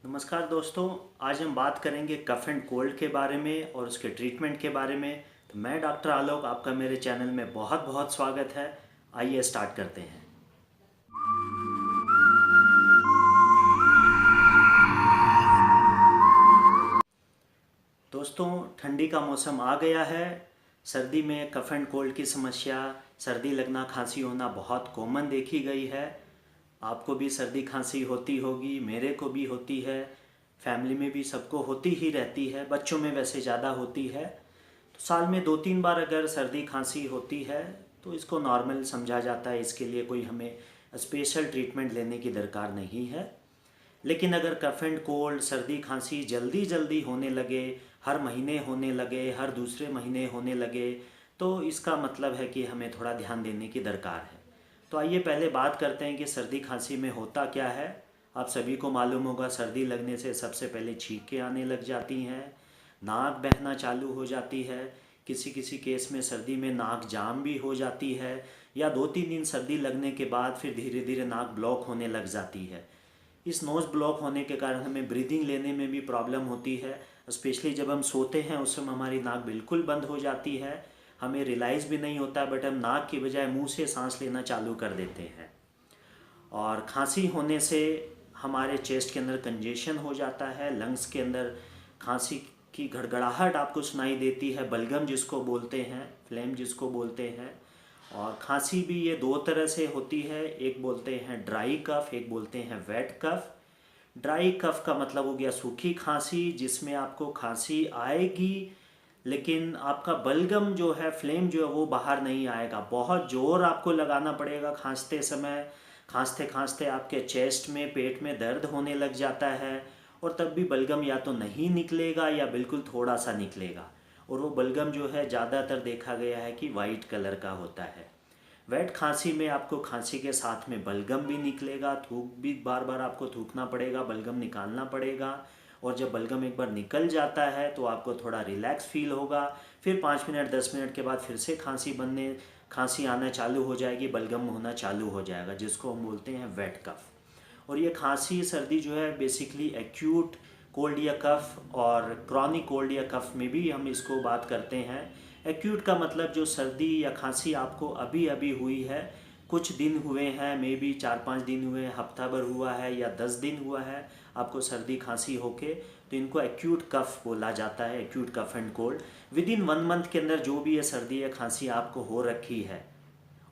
नमस्कार दोस्तों। आज हम बात करेंगे कफ एंड कोल्ड के बारे में और उसके ट्रीटमेंट के बारे में। तो मैं डॉक्टर आलोक, आपका मेरे चैनल में बहुत बहुत स्वागत है। आइए स्टार्ट करते हैं। दोस्तों, ठंडी का मौसम आ गया है। सर्दी में कफ एंड कोल्ड की समस्या, सर्दी लगना, खांसी होना बहुत कॉमन देखी गई है। आपको भी सर्दी खांसी होती होगी, मेरे को भी होती है, फैमिली में भी सबको होती ही रहती है, बच्चों में वैसे ज़्यादा होती है। तो साल में 2-3 बार अगर सर्दी खांसी होती है तो इसको नॉर्मल समझा जाता है। इसके लिए कोई हमें स्पेशल ट्रीटमेंट लेने की दरकार नहीं है। लेकिन अगर कफ एंड कोल्ड, सर्दी खांसी जल्दी जल्दी होने लगे, हर महीने होने लगे, हर दूसरे महीने होने लगे, तो इसका मतलब है कि हमें थोड़ा ध्यान देने की दरकार है। तो आइए पहले बात करते हैं कि सर्दी खांसी में होता क्या है। आप सभी को मालूम होगा, सर्दी लगने से सबसे पहले छींकें आने लग जाती हैं, नाक बहना चालू हो जाती है, किसी किसी केस में सर्दी में नाक जाम भी हो जाती है, या 2-3 दिन सर्दी लगने के बाद फिर धीरे धीरे नाक ब्लॉक होने लग जाती है। इस नोज़ ब्लॉक होने के कारण हमें ब्रीदिंग लेने में भी प्रॉब्लम होती है। स्पेशली जब हम सोते हैं उस समय हमारी नाक बिल्कुल बंद हो जाती है, हमें रियलाइज़ भी नहीं होता, बट हम नाक की बजाय मुंह से सांस लेना चालू कर देते हैं। और खांसी होने से हमारे चेस्ट के अंदर कंजेशन हो जाता है, लंग्स के अंदर खांसी की घड़घड़ाहट आपको सुनाई देती है, बलगम जिसको बोलते हैं, फ्लेम जिसको बोलते हैं। और खांसी भी ये दो तरह से होती है, एक बोलते हैं ड्राई कफ, एक बोलते हैं वेट कफ। ड्राई कफ का मतलब हो गया सूखी खांसी, जिसमें आपको खांसी आएगी लेकिन आपका बलगम जो है, फ्लेम जो है वो बाहर नहीं आएगा। बहुत ज़ोर आपको लगाना पड़ेगा खांसते समय। खांसते खांसते आपके चेस्ट में, पेट में दर्द होने लग जाता है, और तब भी बलगम या तो नहीं निकलेगा या बिल्कुल थोड़ा सा निकलेगा। और वो बलगम जो है ज़्यादातर देखा गया है कि वाइट कलर का होता है। वेट खांसी में आपको खांसी के साथ में बलगम भी निकलेगा, थूक भी बार बार आपको थूकना पड़ेगा, बलगम निकालना पड़ेगा। और जब बलगम एक बार निकल जाता है तो आपको थोड़ा रिलैक्स फील होगा। फिर 5 मिनट 10 मिनट के बाद फिर से खांसी आना चालू हो जाएगी, बलगम होना चालू हो जाएगा, जिसको हम बोलते हैं वेट कफ। और ये खांसी सर्दी जो है बेसिकली एक्यूट कोल्ड या कफ और क्रॉनिक कोल्ड या कफ में भी हम इसको बात करते हैं। एक्यूट का मतलब जो सर्दी या खांसी आपको अभी अभी हुई है, कुछ दिन हुए हैं, मे बी 4-5 दिन हुए हैं, हफ्ता भर हुआ है या 10 दिन हुआ है आपको सर्दी खांसी होके, तो इनको एक्यूट कफ बोला जाता है, acute cough and cold. Within 1 month के अंदर जो भी ये सर्दी या खांसी आपको हो रखी है,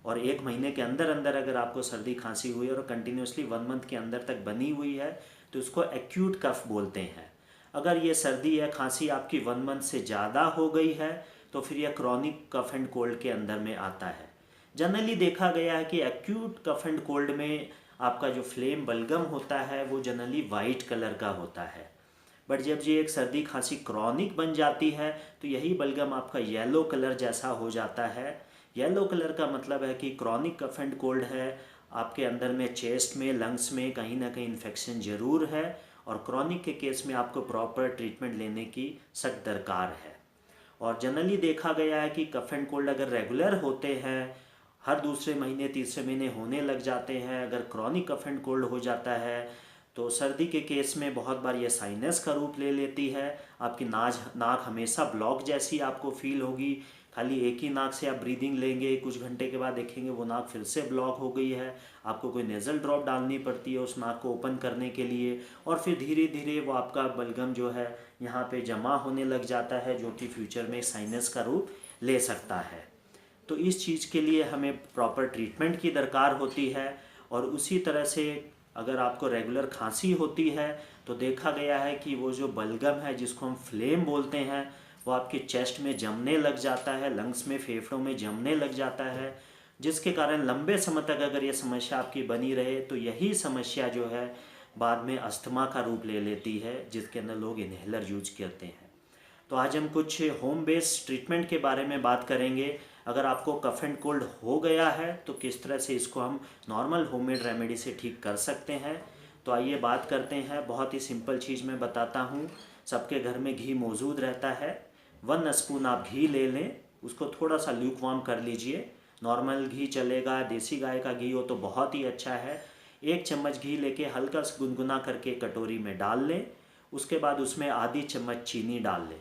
और 1 महीने के अंदर अंदर अगर आपको सर्दी खांसी हुई और कंटिन्यूसली 1 मंथ के अंदर तक बनी हुई है, तो उसको एक्यूट कफ बोलते हैं। अगर ये सर्दी या खांसी आपकी 1 मंथ से ज़्यादा हो गई है तो फिर यह क्रॉनिक कफ एंड कोल्ड के अंदर में आता है। जनरली देखा गया है कि एक्यूट कफ एंड कोल्ड में आपका जो फ्लेम बलगम होता है वो जनरली वाइट कलर का होता है। बट जब ये एक सर्दी खांसी क्रॉनिक बन जाती है तो यही बलगम आपका येलो कलर जैसा हो जाता है। येलो कलर का मतलब है कि क्रॉनिक कफ एंड कोल्ड है, आपके अंदर में चेस्ट में, लंग्स में कहीं ना कहीं इन्फेक्शन ज़रूर है, और क्रॉनिक के केस में आपको प्रॉपर ट्रीटमेंट लेने की सख्त दरकार है। और जनरली देखा गया है कि कफ एंड कोल्ड अगर रेगुलर होते हैं, हर दूसरे महीने तीसरे महीने होने लग जाते हैं, अगर क्रॉनिक कफ एंड कोल्ड हो जाता है, तो सर्दी के केस में बहुत बार ये साइनस का रूप ले लेती है। आपकी नाक हमेशा ब्लॉक जैसी आपको फील होगी। खाली एक ही नाक से आप ब्रीदिंग लेंगे, कुछ घंटे के बाद देखेंगे वो नाक फिर से ब्लॉक हो गई है, आपको कोई नेज़ल ड्रॉप डालनी पड़ती है उस नाक को ओपन करने के लिए। और फिर धीरे धीरे वो आपका बलगम जो है यहाँ पे जमा होने लग जाता है, जो कि फ्यूचर में साइनस का रूप ले सकता है। तो इस चीज़ के लिए हमें प्रॉपर ट्रीटमेंट की दरकार होती है। और उसी तरह से अगर आपको रेगुलर खांसी होती है तो देखा गया है कि वो जो बलगम है जिसको हम फ्लेम बोलते हैं, वो आपके चेस्ट में जमने लग जाता है, लंग्स में, फेफड़ों में जमने लग जाता है, जिसके कारण लंबे समय तक अगर ये समस्या आपकी बनी रहे तो यही समस्या जो है बाद में अस्थमा का रूप ले लेती है, जिसके अंदर लोग इन्हेलर यूज करते हैं। तो आज हम कुछ होम बेस्ड ट्रीटमेंट के बारे में बात करेंगे। अगर आपको कफ एंड कोल्ड हो गया है तो किस तरह से इसको हम नॉर्मल होममेड रेमेडी से ठीक कर सकते हैं। तो आइए बात करते हैं। बहुत ही सिंपल चीज़ मैं बताता हूँ। सबके घर में घी मौजूद रहता है। 1 स्पून आप घी ले लें, उसको थोड़ा सा ल्यूक वार्म कर लीजिए। नॉर्मल घी चलेगा, देसी गाय का घी हो तो बहुत ही अच्छा है। 1 चम्मच घी लेके हल्का सा गुनगुना करके कटोरी में डाल लें। उसके बाद उसमें आधी चम्मच चीनी डाल लें,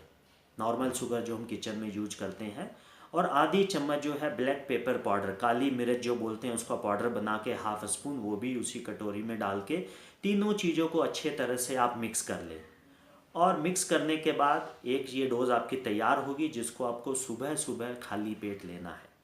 नॉर्मल शुगर जो हम किचन में यूज करते हैं, और आधी चम्मच जो है ब्लैक पेपर पाउडर, काली मिर्च जो बोलते हैं, उसका पाउडर बना के हाफ स्पून वो भी उसी कटोरी में डाल के तीनों चीज़ों को अच्छे तरह से आप मिक्स कर लें। और मिक्स करने के बाद एक ये डोज़ आपकी तैयार होगी, जिसको आपको सुबह सुबह खाली पेट लेना है।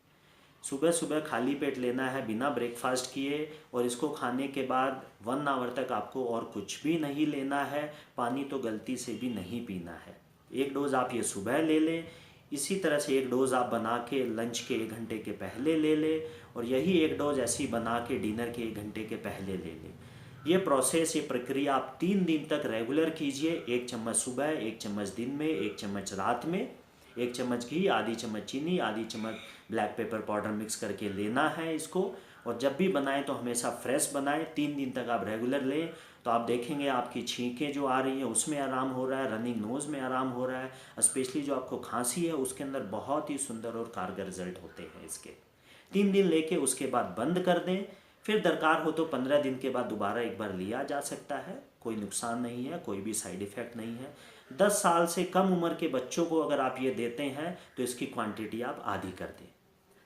सुबह सुबह खाली पेट लेना है बिना ब्रेकफास्ट किए, और इसको खाने के बाद 1 आवर तक आपको और कुछ भी नहीं लेना है, पानी तो गलती से भी नहीं पीना है। एक डोज़ आप ये सुबह ले लें, इसी तरह से एक डोज़ आप बना के लंच के 1 घंटे के पहले ले लें, और यही एक डोज़ ऐसी बना के डिनर के 1 घंटे के पहले ले लें। ये प्रोसेस, ये प्रक्रिया आप 3 दिन तक रेगुलर कीजिए। 1 चम्मच सुबह, 1 चम्मच दिन में, 1 चम्मच रात में, 1 चम्मच घी, आधी चम्मच चीनी, आधी चम्मच ब्लैक पेपर पाउडर मिक्स करके लेना है इसको। और जब भी बनाएं तो हमेशा फ्रेश बनाएं। 3 दिन तक आप रेगुलर लें तो आप देखेंगे आपकी छींकें जो आ रही हैं उसमें आराम हो रहा है, रनिंग नोज़ में आराम हो रहा है, स्पेशली जो आपको खांसी है उसके अंदर बहुत ही सुंदर और कारगर रिजल्ट होते हैं इसके। 3 दिन लेके उसके बाद बंद कर दें। फिर दरकार हो तो 15 दिन के बाद दोबारा एक बार लिया जा सकता है, कोई नुकसान नहीं है, कोई भी साइड इफ़ेक्ट नहीं है। 10 साल से कम उम्र के बच्चों को अगर आप ये देते हैं तो इसकी क्वांटिटी आप आधी कर दें।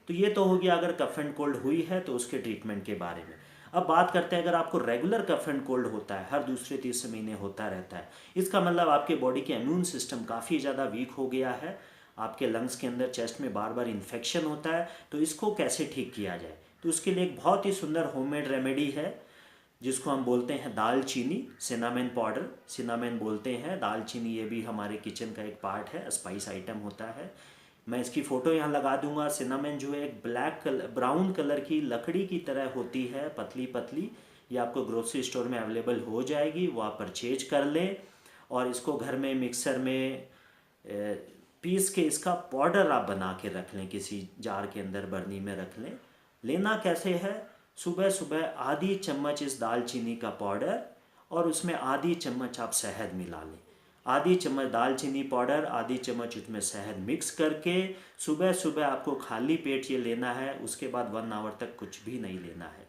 तो ये तो हो गया अगर कफ एंड कोल्ड हुई है तो उसके ट्रीटमेंट के बारे में। अब बात करते हैं अगर आपको रेगुलर कफ एंड कोल्ड होता है, हर दूसरे तीसरे महीने होता रहता है, इसका मतलब आपके बॉडी के इम्यून सिस्टम काफ़ी ज़्यादा वीक हो गया है, आपके लंग्स के अंदर, चेस्ट में बार बार इन्फेक्शन होता है। तो इसको कैसे ठीक किया जाए? तो उसके लिए एक बहुत ही सुंदर होममेड रेमेडी है जिसको हम बोलते हैं दालचीनी, सिनामेन पाउडर, सिनामेन बोलते हैं, दालचीनी ये भी हमारे किचन का एक पार्ट है, स्पाइस आइटम होता है। मैं इसकी फ़ोटो यहाँ लगा दूंगा। सिनामेन जो है एक ब्राउन कलर की लकड़ी की तरह होती है, पतली पतली। ये आपको ग्रोसरी स्टोर में अवेलेबल हो जाएगी, वो आप परचेज कर लें और इसको घर में मिक्सर में पीस के इसका पाउडर आप बना के रख लें, किसी जार के अंदर बर्नी में रख लें। लेना कैसे है? सुबह सुबह आधी चम्मच इस दालचीनी का पाउडर और उसमें आधी चम्मच आप शहद मिला लें। आधी चम्मच दालचीनी पाउडर, आधी चम्मच उसमें शहद मिक्स करके सुबह सुबह आपको खाली पेट ये लेना है। उसके बाद 1 आवर तक कुछ भी नहीं लेना है।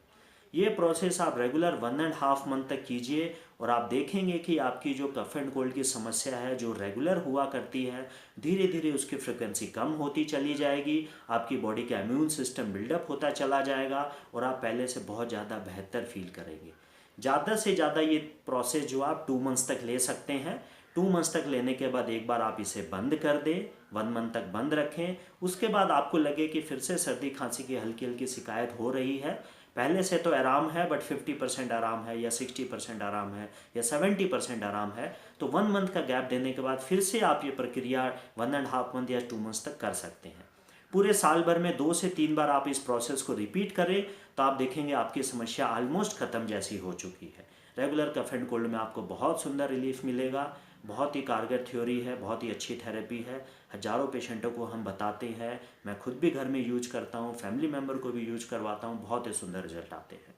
ये प्रोसेस आप रेगुलर 1.5 मंथ तक कीजिए और आप देखेंगे कि आपकी जो कफ एंड कोल्ड की समस्या है जो रेगुलर हुआ करती है, धीरे धीरे उसकी फ्रिक्वेंसी कम होती चली जाएगी, आपकी बॉडी का इम्यून सिस्टम बिल्डअप होता चला जाएगा और आप पहले से बहुत ज़्यादा बेहतर फील करेंगे। ज़्यादा से ज़्यादा ये प्रोसेस जो आप 2 मंथ्स तक ले सकते हैं। 2 मंथ्स तक लेने के बाद एक बार आप इसे बंद कर दें, 1 मंथ तक बंद रखें। उसके बाद आपको लगे कि फिर से सर्दी खांसी की हल्की हल्की शिकायत हो रही है, पहले से तो आराम है बट 50% आराम है या 60% आराम है या 70% आराम है, तो 1 मंथ का गैप देने के बाद फिर से आप ये प्रक्रिया 1.5 मंथ या 2 मंथ्स तक कर सकते हैं। पूरे साल भर में 2 से 3 बार आप इस प्रोसेस को रिपीट करें तो आप देखेंगे आपकी समस्या ऑलमोस्ट ख़त्म जैसी हो चुकी है। रेगुलर कफ एंड कोल्ड में आपको बहुत सुंदर रिलीफ मिलेगा। बहुत ही कारगर थ्योरी है, बहुत ही अच्छी थेरेपी है। हज़ारों पेशेंटों को हम बताते हैं, मैं खुद भी घर में यूज करता हूँ, फैमिली मेम्बर को भी यूज करवाता हूँ, बहुत ही सुंदर रिजल्ट आते हैं।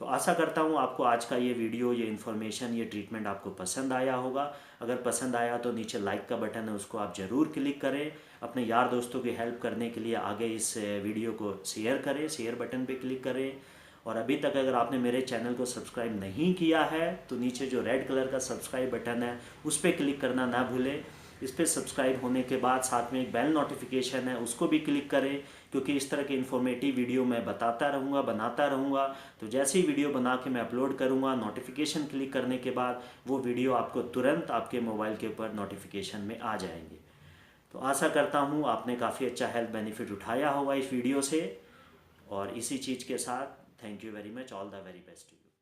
तो आशा करता हूँ आपको आज का ये वीडियो, ये इन्फॉर्मेशन, ये ट्रीटमेंट आपको पसंद आया होगा। अगर पसंद आया तो नीचे लाइक का बटन है उसको आप ज़रूर क्लिक करें। अपने यार दोस्तों की हेल्प करने के लिए आगे इस वीडियो को शेयर करें, शेयर बटन पे क्लिक करें। और अभी तक अगर आपने मेरे चैनल को सब्सक्राइब नहीं किया है तो नीचे जो रेड कलर का सब्सक्राइब बटन है उस पर क्लिक करना ना भूलें। इस पर सब्सक्राइब होने के बाद साथ में एक बेल नोटिफिकेशन है उसको भी क्लिक करें, क्योंकि इस तरह के इन्फॉर्मेटिव वीडियो मैं बताता रहूँगा, बनाता रहूँगा। तो जैसे ही वीडियो बना के मैं अपलोड करूँगा, नोटिफिकेशन क्लिक करने के बाद वो वीडियो आपको तुरंत आपके मोबाइल के ऊपर नोटिफिकेशन में आ जाएंगे। तो आशा करता हूँ आपने काफ़ी अच्छा हेल्थ बेनिफिट उठाया होगा इस वीडियो से। और इसी चीज़ के साथ thank you very much, all the very best to you.